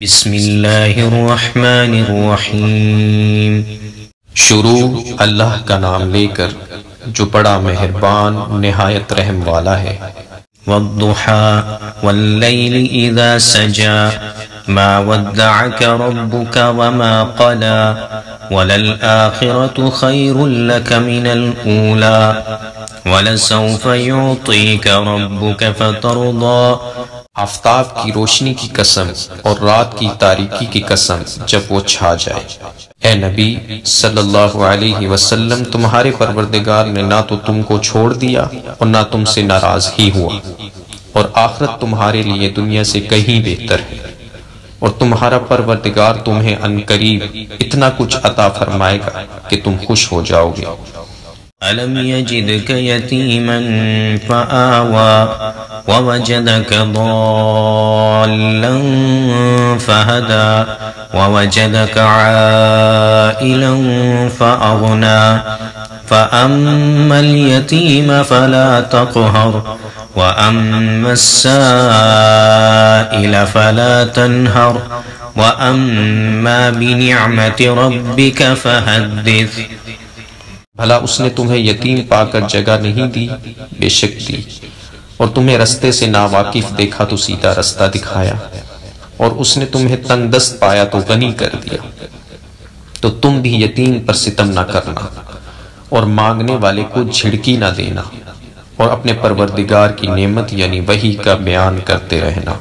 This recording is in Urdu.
بسم اللہ الرحمن الرحیم۔ شروع اللہ کا نام لے کر جو بڑا مہربان نہایت رحم والا ہے۔ والضحى واللیل اذا سجا ما ودعك ربك وما قلا وللآخرة خير لك من الأولى ولسوف يعطيك ربك فترضى۔ آفتاب کی روشنی کی قسم اور رات کی تاریکی کی قسم جب وہ چھا جائے۔ اے نبی صلی اللہ علیہ وسلم، تمہارے پروردگار نے نہ تو تم کو چھوڑ دیا اور نہ تم سے ناراض ہی ہوا، اور آخرت تمہارے لیے دنیا سے کہیں بہتر ہے، اور تمہارا پروردگار تمہیں عنقریب اتنا کچھ عطا فرمائے گا کہ تم خوش ہو جاؤ گے۔ ألم يجدك يتيما فآوى ووجدك ضالا فهدى ووجدك عائلا فأغنى فأما اليتيم فلا تقهر وأما السائل فلا تنهر وأما بنعمة ربك فحدث۔ بھلا اس نے تمہیں یتیم پا کر جگہ نہیں دی؟ بے شک دی، اور تمہیں رستے سے ناواقف دیکھا تو سیدھا رستہ دکھایا، اور اس نے تمہیں تنگ دست پایا تو غنی کر دیا۔ تو تم بھی یتیم پر ستم نہ کرنا، اور مانگنے والے کو جھڑکی نہ دینا، اور اپنے پروردگار کی نعمت یعنی وحی کا بیان کرتے رہنا۔